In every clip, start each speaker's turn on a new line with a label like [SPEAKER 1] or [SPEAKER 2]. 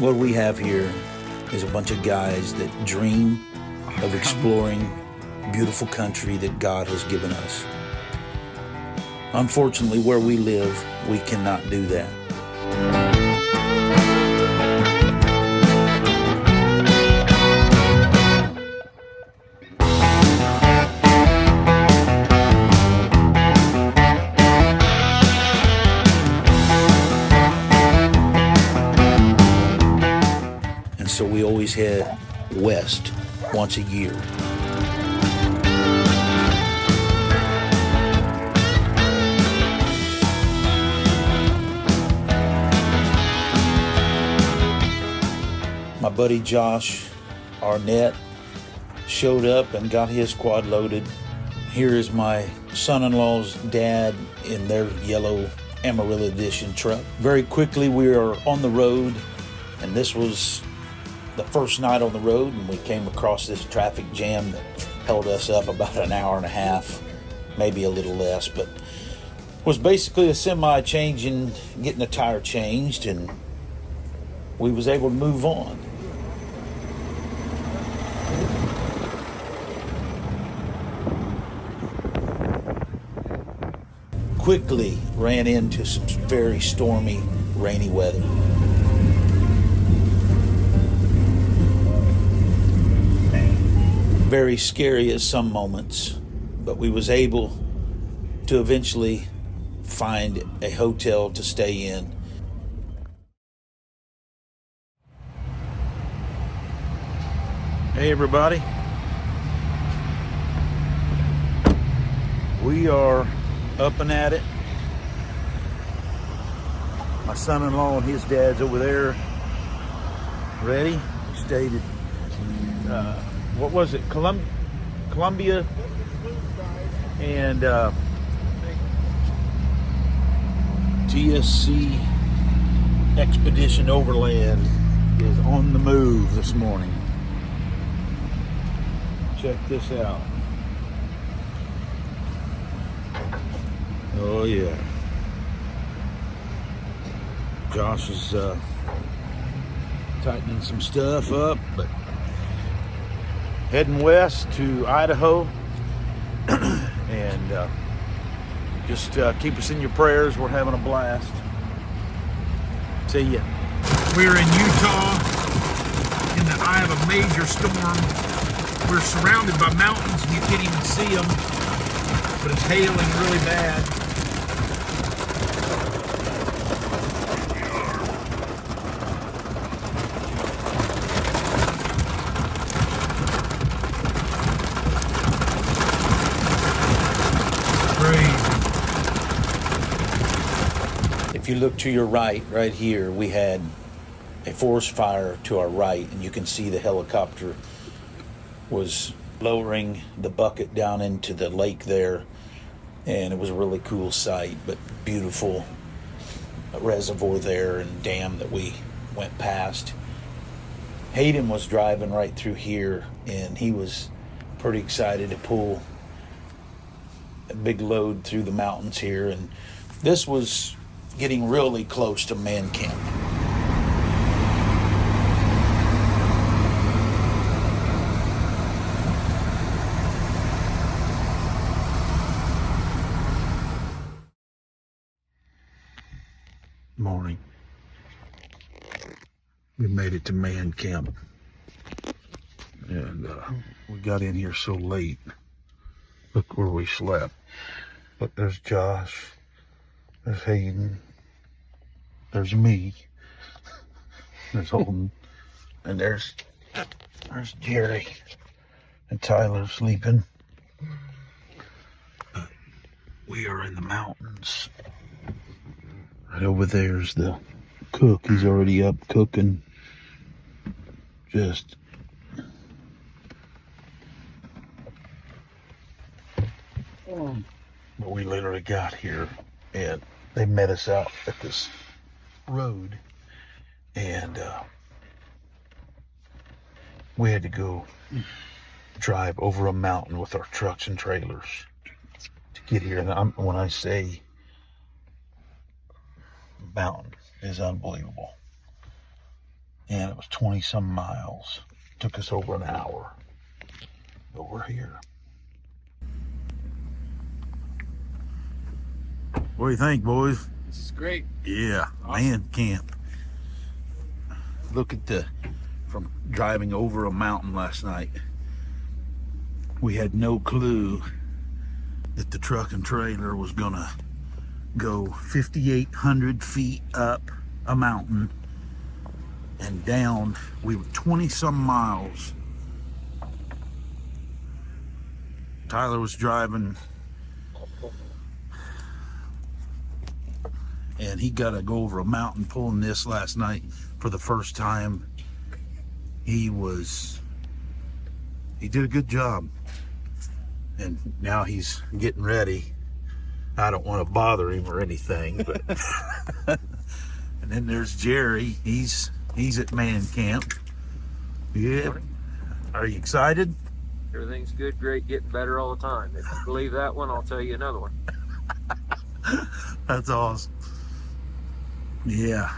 [SPEAKER 1] What we have here is a bunch of guys that dream of exploring beautiful country that God has given us. Unfortunately, where we live, we cannot do that. And so we always head west once a year. My buddy Josh Arnett showed up and got his quad loaded. Here is my son-in-law's dad in their yellow Amarillo Edition truck. Very quickly we are on the road, and this was the first night on the road, and we came across this traffic jam that held us up about an hour and a half, maybe a little less, but was basically a semi changing, getting a tire changed, and we was able to move on. Quickly ran into some very stormy, rainy weather. Very scary at some moments, but we was able to eventually find a hotel to stay in. Hey everybody, we are up and at it. My son-in-law and his dad's over there ready. We stayed at what was it, Columbia and TSC Expedition Overland is on the move this morning. Check this out. Oh yeah. Josh is tightening some stuff up, but heading west to Idaho. And just keep us in your prayers. We're having a blast. See ya.
[SPEAKER 2] We're in Utah in the eye of a major storm. We're surrounded by mountains and you can't even see them, but it's hailing really bad.
[SPEAKER 1] If you look to your right here, we had a forest fire to our right, and you can see the helicopter was lowering the bucket down into the lake there, and it was a really cool sight, but beautiful reservoir there and dam that we went past. Hayden was driving right through here, and he was pretty excited to pull a big load through the mountains here, and this was getting really close to man camp. Morning. We made it to man camp, and we got in here so late. Look where we slept. Look, there's Josh, there's Hayden, there's me, there's Holden, and there's Jerry and Tyler sleeping. But we are in the mountains. Right over there's the cook. He's already up cooking. Just but we literally got here and they met us out at this road, and we had to go drive over a mountain with our trucks and trailers to get here. And when I say mountain, is unbelievable. and it was 20 some miles. Took us over an hour, but we're here. What do you think, boys?
[SPEAKER 3] This is great.
[SPEAKER 1] Yeah, awesome. Man camp. Look at from driving over a mountain last night, we had no clue that the truck and trailer was gonna go 5,800 feet up a mountain and down. We were 20 some miles. Tyler was driving and he got to go over a mountain pulling this last night for the first time. He did a good job, and now he's getting ready. I don't want to bother him or anything, but and then there's Jerry. He's at man camp. Yeah. Are you excited?
[SPEAKER 3] Everything's good, great, getting better all the time. If you believe that one, I'll tell you another one.
[SPEAKER 1] That's awesome. Yeah.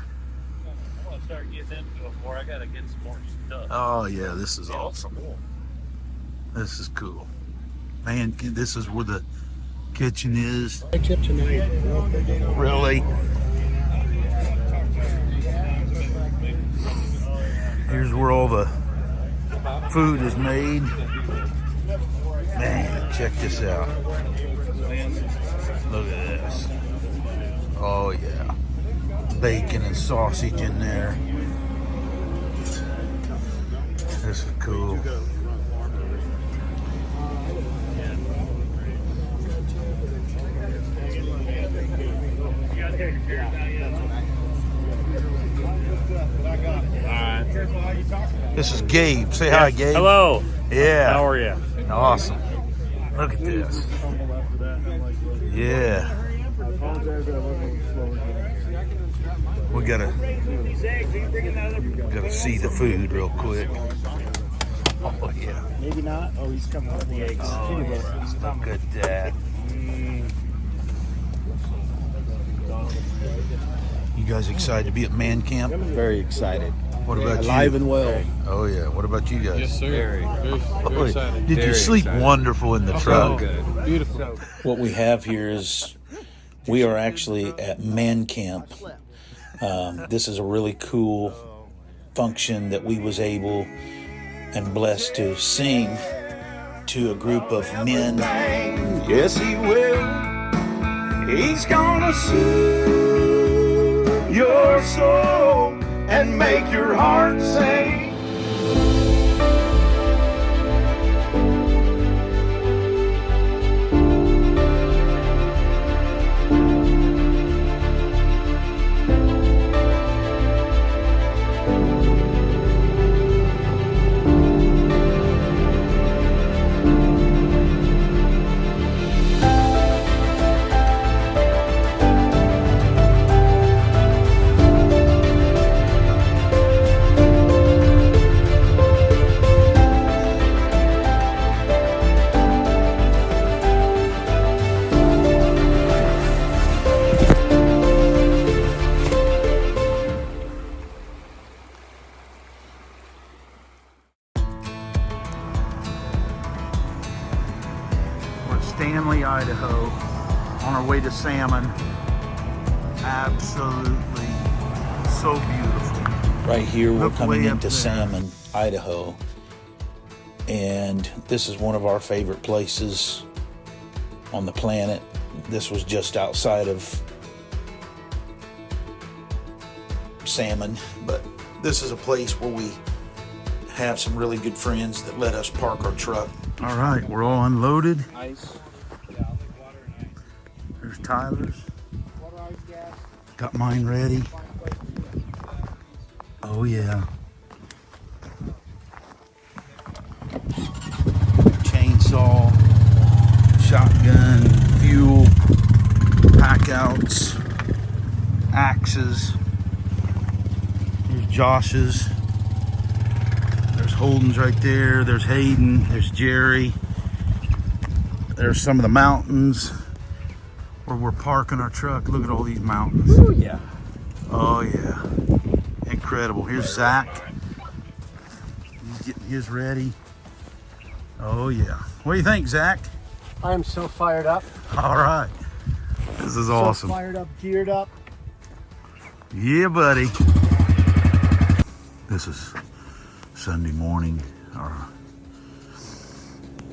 [SPEAKER 4] I want to start getting into it more. I got to get some more stuff.
[SPEAKER 1] Oh yeah, this is awesome.
[SPEAKER 4] Cool.
[SPEAKER 1] This is cool. Man, this is where the kitchen is.
[SPEAKER 5] I tip tonight.
[SPEAKER 1] Really? Here's where all the food is made. Man, check this out. Look at this. Oh yeah. Bacon and sausage in there. This is cool. This is Gabe. Say hi, Gabe.
[SPEAKER 4] Hello.
[SPEAKER 1] Yeah.
[SPEAKER 4] How are you?
[SPEAKER 1] Awesome. Look at this. Yeah. We gotta see the food real quick. Oh yeah.
[SPEAKER 5] Maybe not. Oh, he's coming with the eggs.
[SPEAKER 1] Oh, yeah. Look at that. You guys excited to be at man camp?
[SPEAKER 5] Very excited.
[SPEAKER 1] What about you?
[SPEAKER 5] Alive and well.
[SPEAKER 1] Oh yeah. What about you guys?
[SPEAKER 4] Yes, sir. Very
[SPEAKER 1] Oh,
[SPEAKER 4] excited.
[SPEAKER 1] did you sleep wonderful in the truck?
[SPEAKER 4] Good. Beautiful.
[SPEAKER 1] What we have here is we are actually at man camp. This is a really cool function that we was able and blessed to sing to a group of men.
[SPEAKER 6] Yes, he will. He's gonna soothe your soul and make your heart sing.
[SPEAKER 1] Stanley, Idaho, on our way to salmon. Absolutely so beautiful. Right here, we're coming into Salmon, Idaho, and this is one of our favorite places on the planet. This was just outside of Salmon, but this is a place where we have some really good friends that let us park our truck. All right, we're all unloaded.
[SPEAKER 5] Ice.
[SPEAKER 1] There's Tyler's. Got mine ready. Oh yeah. Chainsaw, shotgun, fuel, pack outs, axes. Here's Josh's. There's Holden's right there. There's Hayden. There's Jerry. There's some of the mountains where we're parking our truck. Look at all these mountains.
[SPEAKER 5] Oh yeah.
[SPEAKER 1] Oh yeah. And incredible. Here's Zach. He's getting his ready. Oh yeah. What do you think, Zach?
[SPEAKER 5] I'm so fired up.
[SPEAKER 1] All right. This is awesome.
[SPEAKER 5] So fired up, geared up.
[SPEAKER 1] Yeah, buddy. This is Sunday morning. Our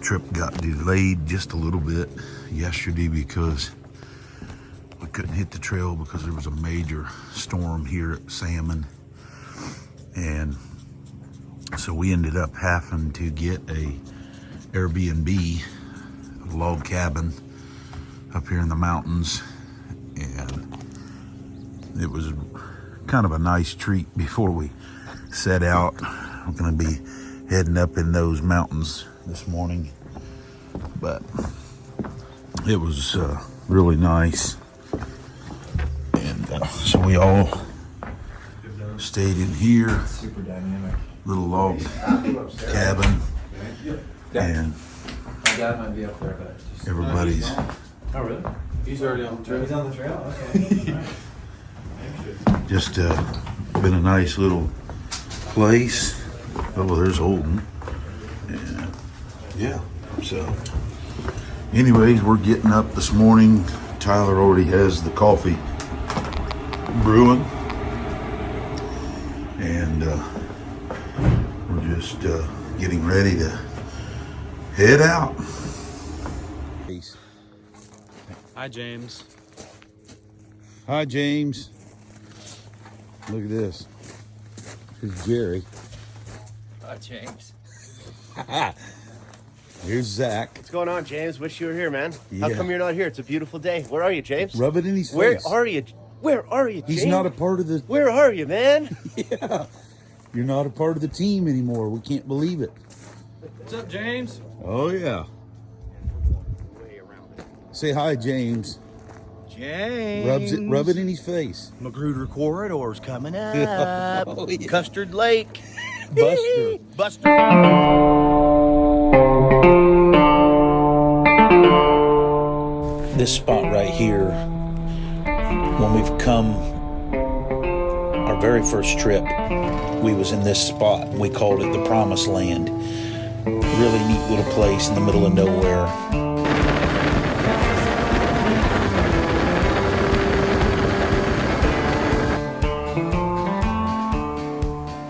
[SPEAKER 1] trip got delayed just a little bit yesterday because we couldn't hit the trail because there was a major storm here at Salmon. And so we ended up having to get a Airbnb, a log cabin up here in the mountains. And it was kind of a nice treat before we set out. I'm gonna be heading up in those mountains this morning, but it was really nice. And so we all stayed in here,
[SPEAKER 6] Super dynamic.
[SPEAKER 1] little log cabin, and
[SPEAKER 6] My dad might be up there, but just...
[SPEAKER 1] everybody's
[SPEAKER 6] Oh, really? He's already on the trail. He's on the trail? Okay.
[SPEAKER 1] just been a nice little place. Oh, there's Holden. And yeah, so anyways, we're getting up this morning. Tyler already has the coffee brewing, and we're just getting ready to head out. Peace.
[SPEAKER 7] Hi, James.
[SPEAKER 1] Hi, James. Look at this. Here's Jerry.
[SPEAKER 6] Hi, James.
[SPEAKER 1] Here's Zach.
[SPEAKER 5] What's going on, James? Wish you were here, man.
[SPEAKER 1] Yeah.
[SPEAKER 5] How come you're not here? It's a beautiful day. Where are you, James?
[SPEAKER 1] Rub it in his
[SPEAKER 5] Where
[SPEAKER 1] face.
[SPEAKER 5] are you? Where are you, James?
[SPEAKER 1] He's not a part of the...
[SPEAKER 5] Where are you, man?
[SPEAKER 1] Yeah. You're not a part of the team anymore. We can't believe it.
[SPEAKER 7] What's up, James?
[SPEAKER 1] Oh, yeah. Say hi, James.
[SPEAKER 5] James.
[SPEAKER 1] Rub it in his face.
[SPEAKER 5] Magruder Corridor's coming up.
[SPEAKER 1] Oh, yeah.
[SPEAKER 5] Custard Lake.
[SPEAKER 1] Buster.
[SPEAKER 5] Buster.
[SPEAKER 1] This spot right here, when we've come our very first trip, we was in this spot. We called it the Promised Land. Really neat little place in the middle of nowhere.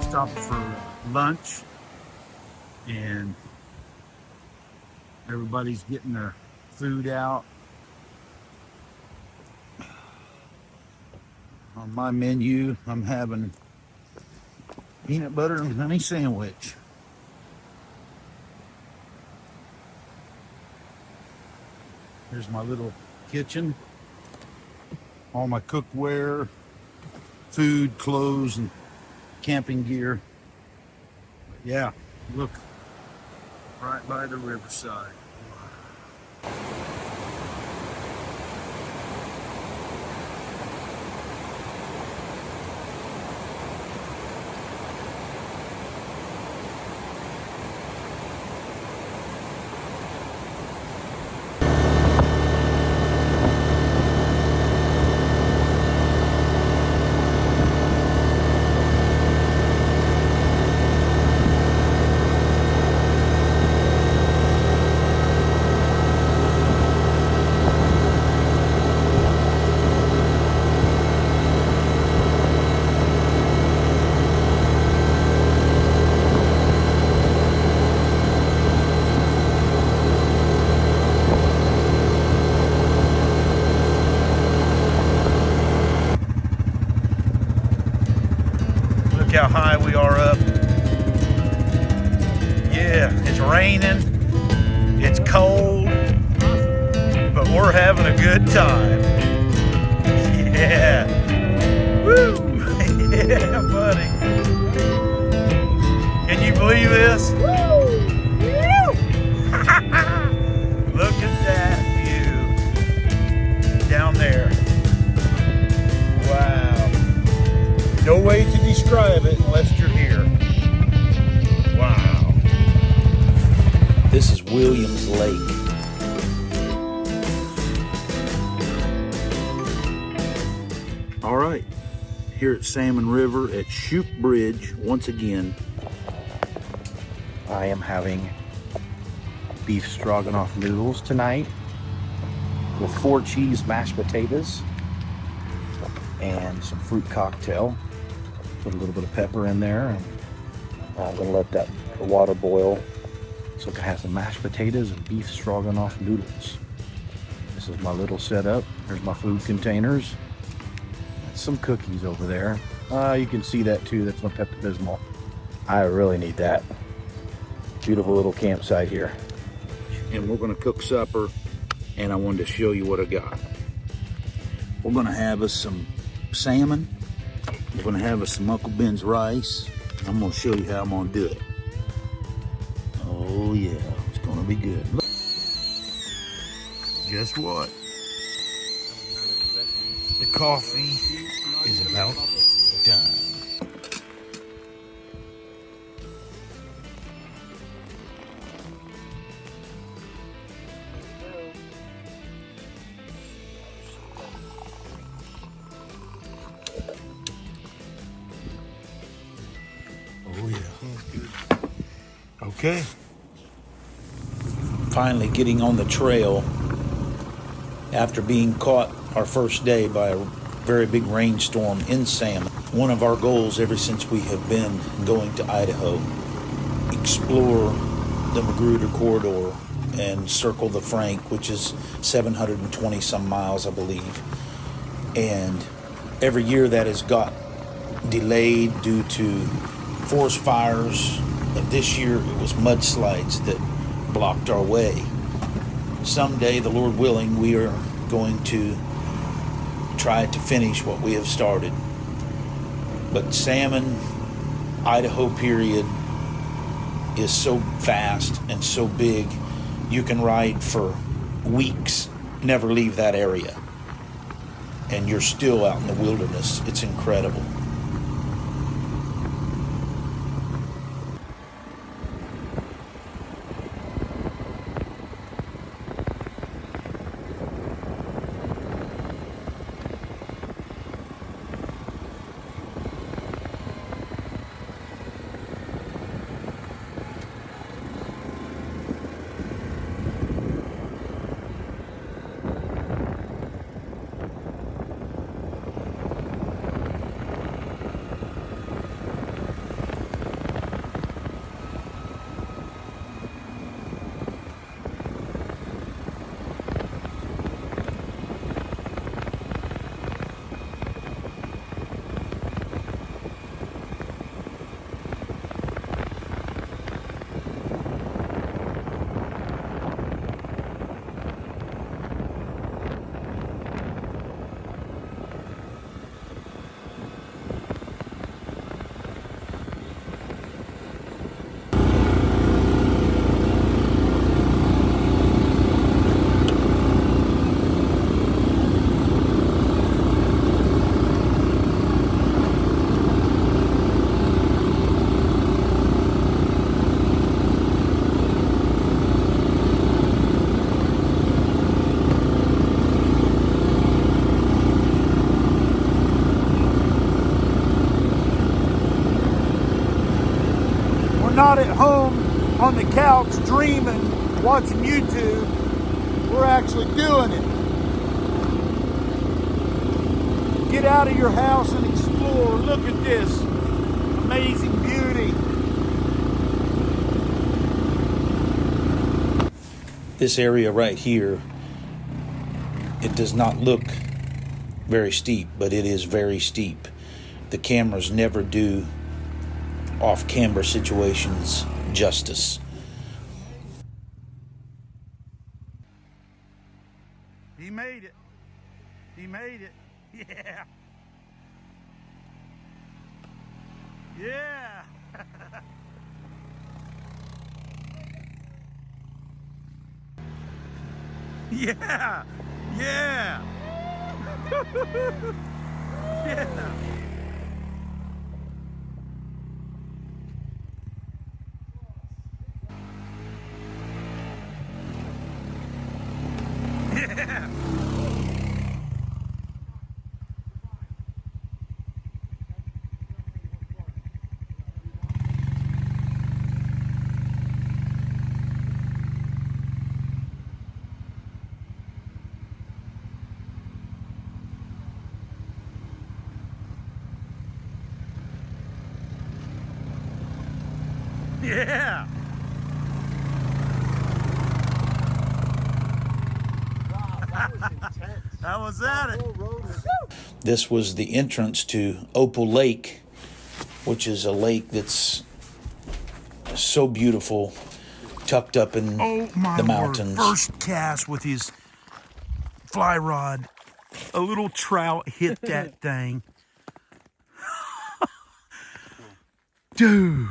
[SPEAKER 1] Stopped for lunch, and everybody's getting their food out. On my menu, I'm having peanut butter and honey sandwich. Here's my little kitchen. All my cookware, food, clothes, and camping gear. Yeah, look, right by the riverside. Look how high we are up. Yeah, it's raining, it's cold, but we're having a good time. Yeah. Woo! Yeah, buddy. Can you believe this? Look at that view down there. Wow. No way to describe it unless you're here. Wow. This is Williams Lake. All right, here at Salmon River at Shoup Bridge once again.
[SPEAKER 5] I am having beef stroganoff noodles tonight with 4 cheese mashed potatoes and some fruit cocktail. Put a little bit of pepper in there, and I'm gonna let the water boil so I can have some mashed potatoes and beef stroganoff noodles. This is my little setup. There's my food containers. Some cookies over there. You can see that too. That's my Pepto-Bismol. I really need that. Beautiful little campsite here.
[SPEAKER 1] And we're gonna cook supper, and I wanted to show you what I got. We're gonna have us some salmon. We're gonna have us some Uncle Ben's rice. I'm gonna show you how I'm gonna do it. Oh yeah, it's gonna be good. Look. Guess what? The coffee is about done. Oh yeah. Okay. Finally getting on the trail after being caught our first day by a very big rainstorm in salmon. One of our goals ever since we have been going to Idaho, explore the Magruder Corridor and circle the Frank, which is 720 some miles, I believe. And every year that has got delayed due to forest fires. This year it was mudslides that blocked our way. Someday, the Lord willing, we are going to try to finish what we have started. But salmon, Idaho period, is so vast and so big, you can ride for weeks, never leave that area, and you're still out in the wilderness. It's incredible.
[SPEAKER 6] Not at home on the couch dreaming, watching YouTube. We're actually doing it. Get out of your house and explore. Look at this amazing beauty.
[SPEAKER 1] This area right here, it does not look very steep, but it is very steep. The cameras never do off-camber situations justice.
[SPEAKER 6] He made it. He made it. Yeah. Yeah. Yeah. Yeah. Yeah.
[SPEAKER 2] Yeah.
[SPEAKER 6] Wow, that was intense.
[SPEAKER 2] That was at it.
[SPEAKER 6] Whole road was
[SPEAKER 1] This was the entrance to Opal Lake, which is a lake that's so beautiful, tucked up in the mountains.
[SPEAKER 2] First cast with his fly rod. A little trout hit that thing. Dude.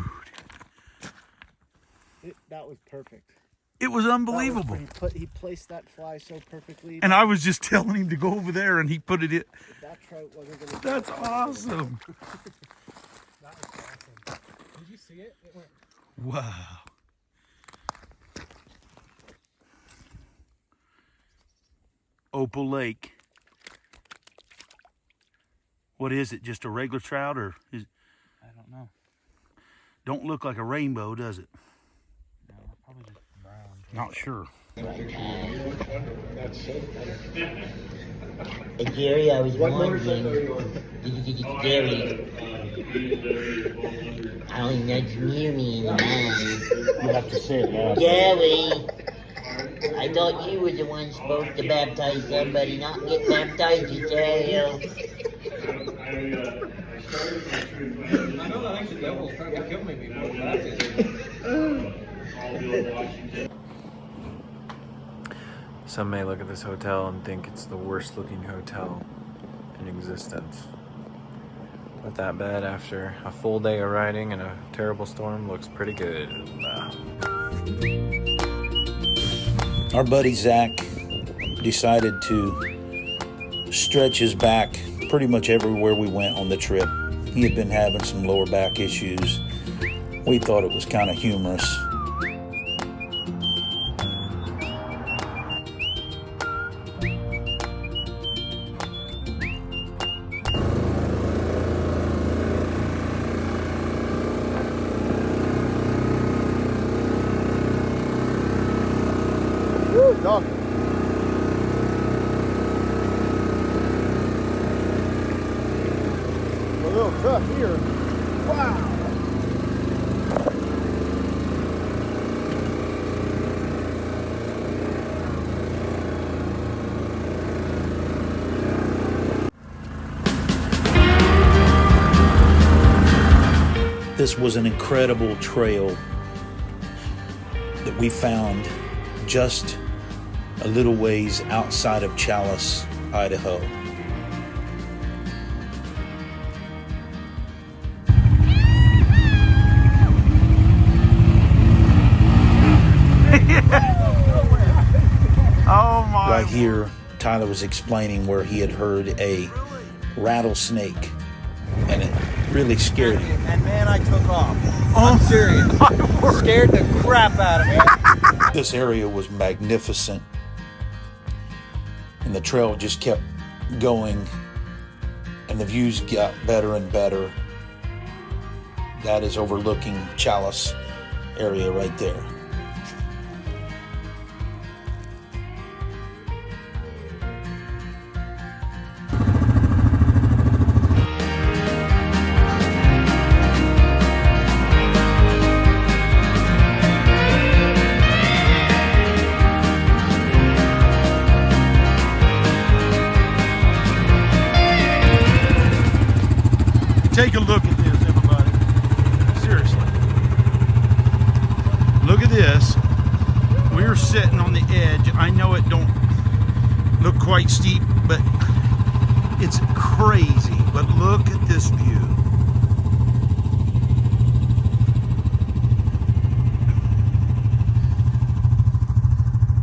[SPEAKER 6] that was perfect.
[SPEAKER 2] It was unbelievable.
[SPEAKER 6] He placed that fly so perfectly.
[SPEAKER 2] And I was just telling him to go over there, and he put it in.
[SPEAKER 6] If that trout wasn't gonna.
[SPEAKER 2] That's awesome.
[SPEAKER 4] That was awesome. Did you see it? It went.
[SPEAKER 2] Wow. Opal Lake. What is it? Just a regular trout, or is?
[SPEAKER 5] I don't know.
[SPEAKER 2] Don't look like a rainbow, does it?
[SPEAKER 5] No, probably just brown.
[SPEAKER 2] Not sure.
[SPEAKER 8] Hey Gary, I was wondering, Gary, I don't even know if you hear me in the mind.
[SPEAKER 5] You have to say it loud.
[SPEAKER 8] Gary, I thought you were the one supposed to baptize somebody, not get baptized yourself.
[SPEAKER 4] I know that actually devil was trying to kill me before baptism.
[SPEAKER 7] Some may look at this hotel and think it's the worst looking hotel in existence. But that bed, after a full day of riding and a terrible storm, looks pretty good.
[SPEAKER 1] Our buddy Zach decided to stretch his back pretty much everywhere we went on the trip. He had been having some lower back issues. We thought it was kind of humorous.
[SPEAKER 6] Dog. A little tough here. Wow.
[SPEAKER 1] This was an incredible trail that we found just a little ways outside of Chalice, Idaho.
[SPEAKER 2] Oh my.
[SPEAKER 1] Right here, Tyler was explaining where he had heard a rattlesnake, and it really scared him.
[SPEAKER 9] And man, I took off. I'm serious. Scared the crap out of me.
[SPEAKER 1] This area was magnificent, and the trail just kept going, and the views got better and better. That is overlooking Chalice area right there.
[SPEAKER 2] Take a look at this, everybody. Seriously. Look at this. We're sitting on the edge. I know it don't look quite steep, but it's crazy. But look at this view.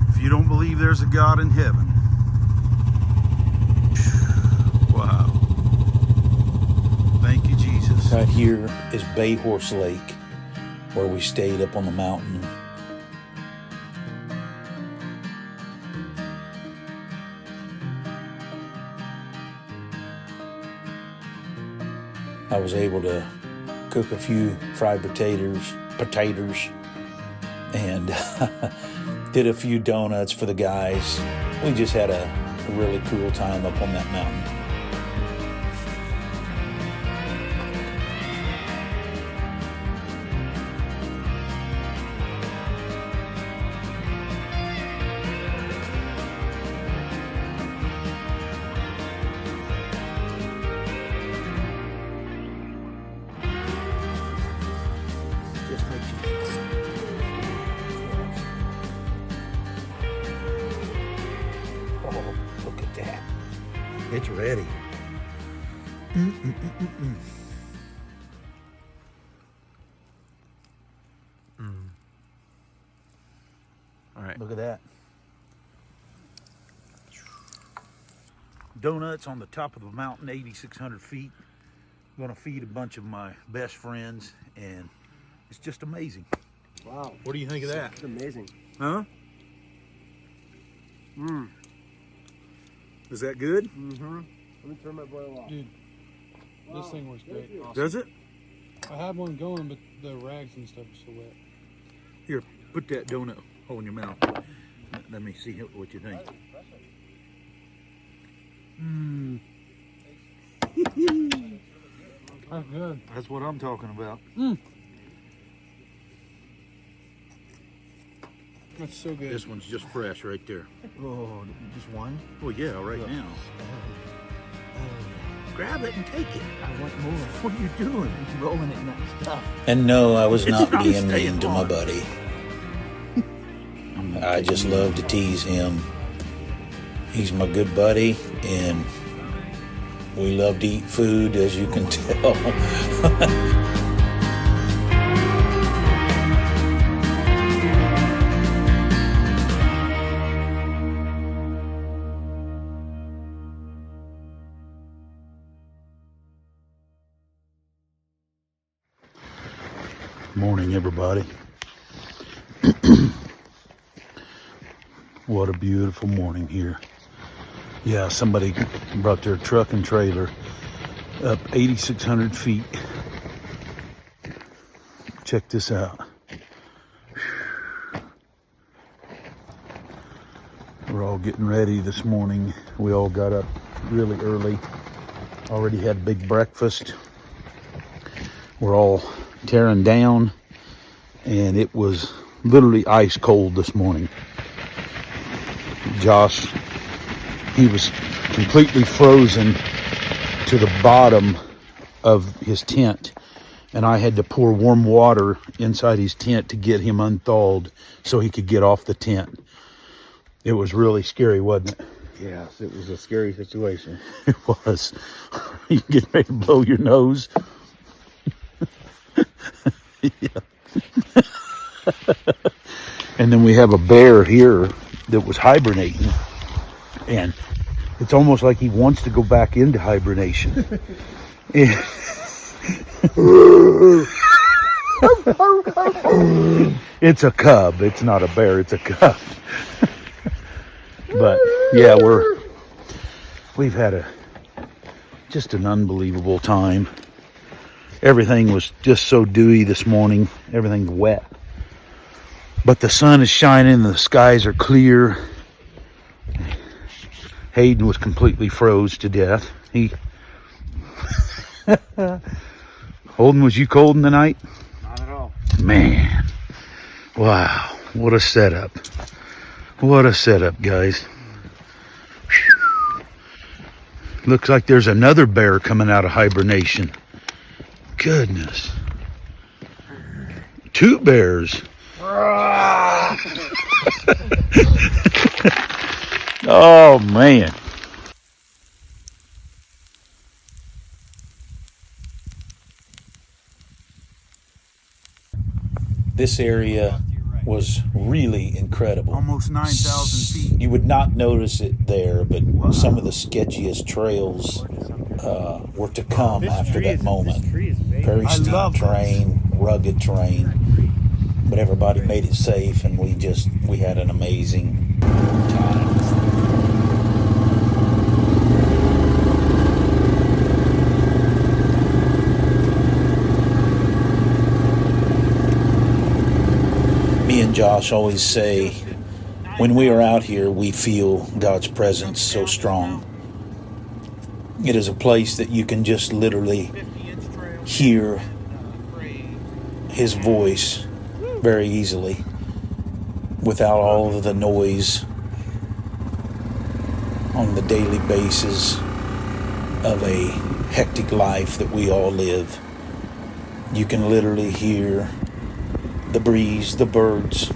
[SPEAKER 2] If you don't believe there's a God in heaven, wow. Thank you, Jesus.
[SPEAKER 1] Right here is Bay Horse Lake, where we stayed up on the mountain. I was able to cook a few fried potatoes, and did a few donuts for the guys. We just had a really cool time up on that mountain. Oh, look at that. It's ready.
[SPEAKER 7] All right.
[SPEAKER 1] Look at that. Donuts on the top of the mountain, 8,600 feet. I'm gonna feed a bunch of my best friends, and it's just amazing.
[SPEAKER 4] Wow.
[SPEAKER 1] What do you think of that?
[SPEAKER 4] It's amazing.
[SPEAKER 1] Huh? Is that good?
[SPEAKER 4] Mm-hmm. Let me turn my boil off.
[SPEAKER 10] Dude, this thing works great. Awesome.
[SPEAKER 1] Does it?
[SPEAKER 10] I had one going, but the rags and stuff are so wet.
[SPEAKER 1] Here, put that donut hole in your mouth. Let me see what you think.
[SPEAKER 10] That's good.
[SPEAKER 1] That's what I'm talking about.
[SPEAKER 10] That's so good.
[SPEAKER 1] This one's just fresh right there.
[SPEAKER 5] Oh, just one?
[SPEAKER 1] Well, yeah, right now. Grab it and take it.
[SPEAKER 5] I want more.
[SPEAKER 1] What are you doing?
[SPEAKER 5] He's rolling it in that stuff.
[SPEAKER 1] And no, I was not
[SPEAKER 5] not
[SPEAKER 1] being
[SPEAKER 5] staying
[SPEAKER 1] mean to my
[SPEAKER 5] on.
[SPEAKER 1] buddy. I just love to tease him. He's my good buddy, and we love to eat food, as you can tell. Morning, everybody. What a beautiful morning here. Yeah, somebody brought their truck and trailer up 8,600 feet. Check this out. We're all getting ready this morning. We all got up really early. Already had a big breakfast. We're all tearing down, and it was literally ice cold this morning. Josh, he was completely frozen to the bottom of his tent, and I had to pour warm water inside his tent to get him unthawed so he could get off the tent. It was really scary, wasn't it?
[SPEAKER 5] Yes, it was a scary situation.
[SPEAKER 1] It was. You getting ready to blow your nose? Yeah. And then we have a bear here that was hibernating, and it's almost like he wants to go back into hibernation. It's a cub. It's not a bear. It's a cub. But yeah, we've had just an unbelievable time. Everything was just so dewy this morning. Everything's wet. But the sun is shining and the skies are clear. Hayden was completely froze to death. Holden, was you cold in the night?
[SPEAKER 4] Not at all.
[SPEAKER 1] Man. Wow. What a setup. What a setup, guys. Whew. Looks like there's another bear coming out of hibernation. Goodness. Two bears. Oh, man. This area was really incredible.
[SPEAKER 6] Almost 9,000 feet.
[SPEAKER 1] You would not notice it there, but some of the sketchiest trails were to come after that moment. Very
[SPEAKER 6] I
[SPEAKER 1] steep
[SPEAKER 6] love
[SPEAKER 1] terrain, rugged terrain, but everybody made it safe, and we had an amazing time. Me and Josh always say, when we are out here, we feel God's presence so strong. It is a place that you can just literally hear His voice very easily without all of the noise on the daily basis of a hectic life that we all live. You can literally hear the breeze, the birds.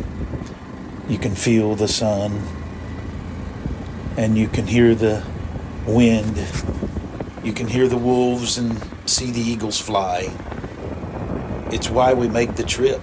[SPEAKER 1] You can feel the sun, and you can hear the wind. You can hear the wolves and see the eagles fly. It's why we make the trip.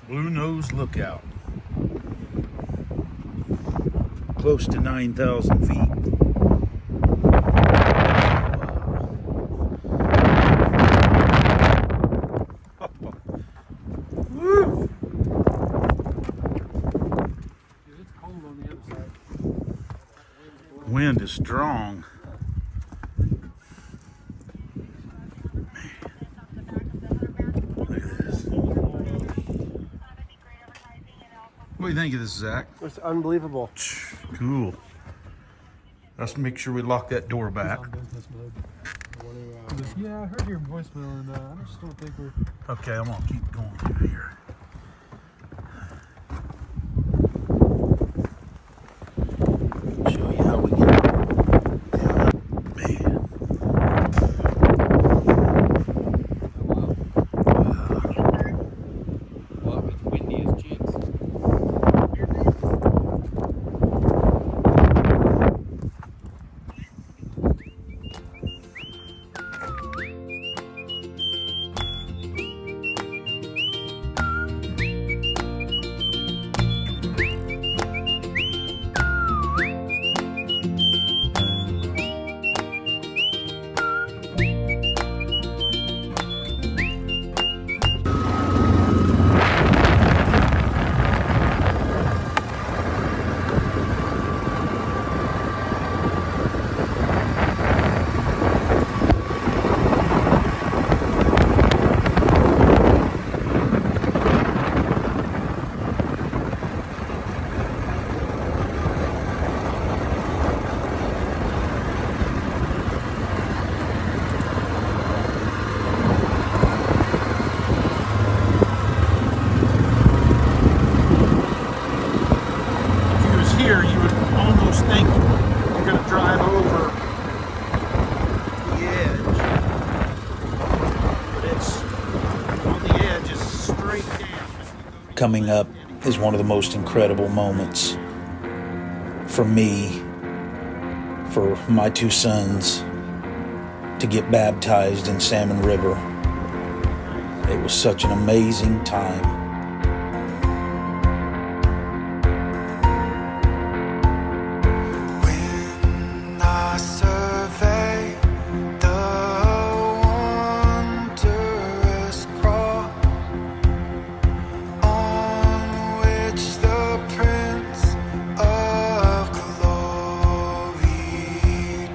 [SPEAKER 6] Blue Nose Lookout. Close to 9,000 feet. Woo!
[SPEAKER 10] It's cold on the other side.
[SPEAKER 6] Wind is strong. What do you think of this, Zach?
[SPEAKER 9] It's unbelievable.
[SPEAKER 6] Cool. Let's make sure we lock that door back.
[SPEAKER 10] Yeah, I heard your voicemail, and I just don't think we're.
[SPEAKER 6] Okay, I'm gonna keep going through here. Show you how we get down. Man.
[SPEAKER 4] Well, it's windy as cheeks.
[SPEAKER 2] almost think you're going to drive over the edge. But it's on the edge, it's straight down.
[SPEAKER 1] Coming up is one of the most incredible moments for me, for my two sons to get baptized in Salmon River. It was such an amazing time.
[SPEAKER 11] When I survey the wondrous cross on which the Prince of Glory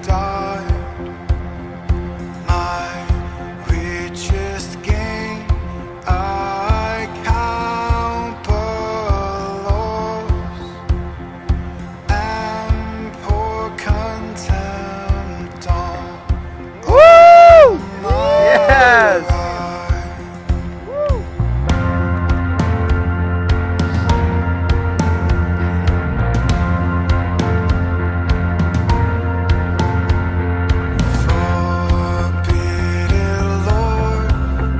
[SPEAKER 11] died, my richest gain I count but loss, and pour contempt on my
[SPEAKER 9] Yes!
[SPEAKER 11] life. Forbid it, Lord,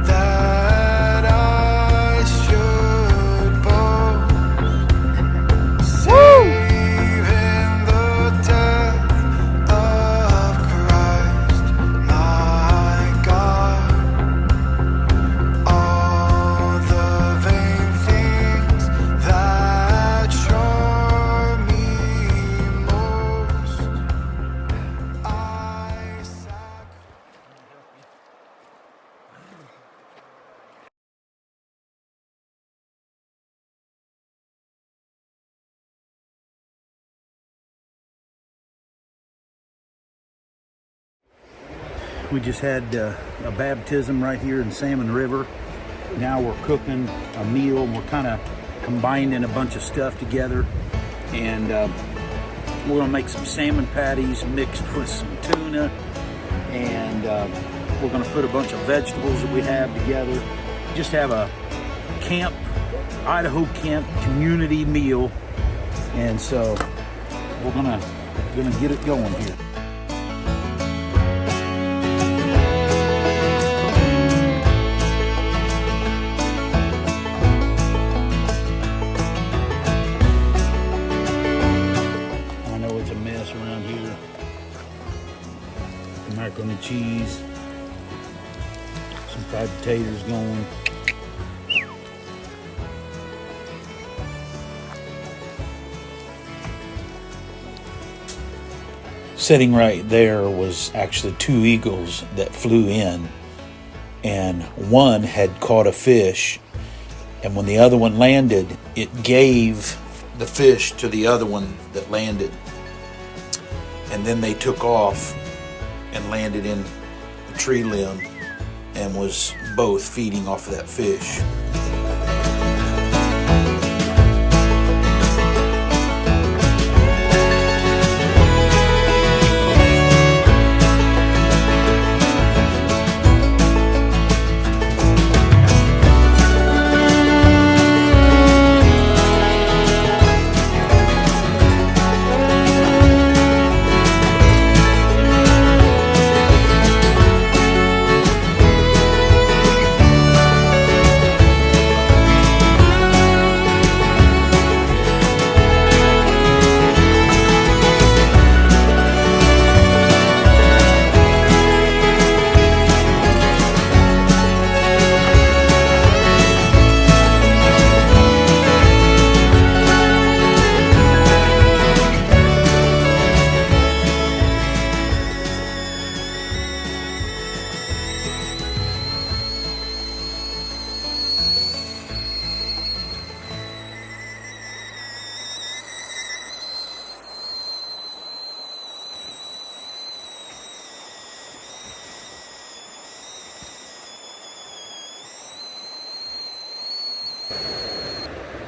[SPEAKER 11] that I should boast, save in the death of Christ my God. All the vain things that charm me most, I
[SPEAKER 6] We just had a baptism right here in Salmon River. Now we're cooking a meal. We're kind of combining a bunch of stuff together, and we're gonna make some salmon patties mixed with some tuna, and we're gonna put a bunch of vegetables that we have together. Just have a camp, Idaho camp community meal, and so we're gonna get it going here. I know it's a mess around here. Macaroni and cheese, some fried potatoes going.
[SPEAKER 1] Sitting right there was actually two eagles that flew in, and one had caught a fish, and when the other one landed, it gave the fish to the other one that landed, and then they took off and landed in a tree limb and was both feeding off of that fish.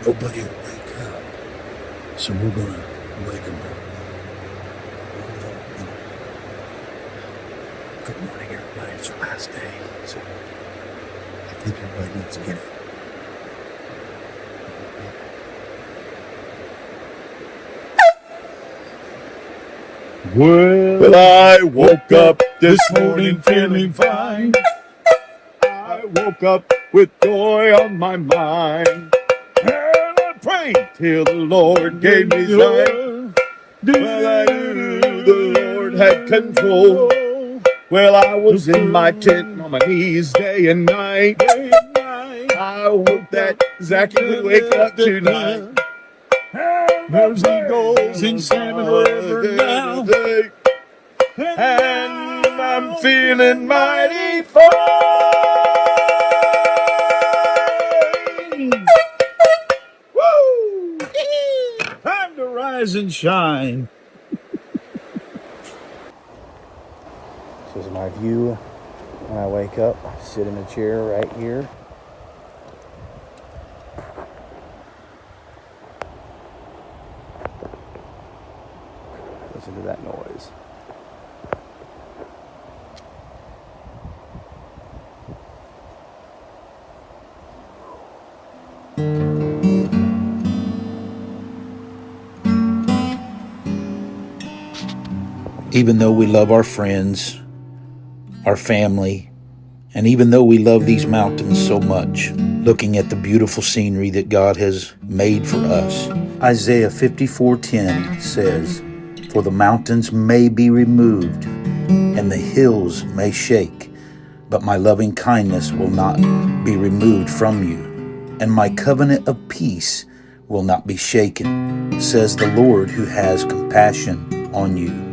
[SPEAKER 1] Nobody will wake up, so we're gonna wake them up. Good morning, everybody. It's our last day, so I think everybody needs to get it.
[SPEAKER 12] Well, I woke up this morning feeling fine. I woke up with joy on my mind. And I prayed till the Lord gave me sight. Well, I knew the Lord had control. Well, I was in my tent on my knees day and night. I hope that Zachy would wake up tonight. There's eagles in Salmon River now. And I'm feeling mighty fine. Woo! Time to rise and shine.
[SPEAKER 5] This is my view when I wake up. I sit in a chair right here. Listen to that noise.
[SPEAKER 1] Even though we love our friends, our family, and even though we love these mountains so much, looking at the beautiful scenery that God has made for us, Isaiah 54:10 says, "For the mountains may be removed, and the hills may shake, but my loving kindness will not be removed from you, and my covenant of peace will not be shaken, says the Lord who has compassion on you."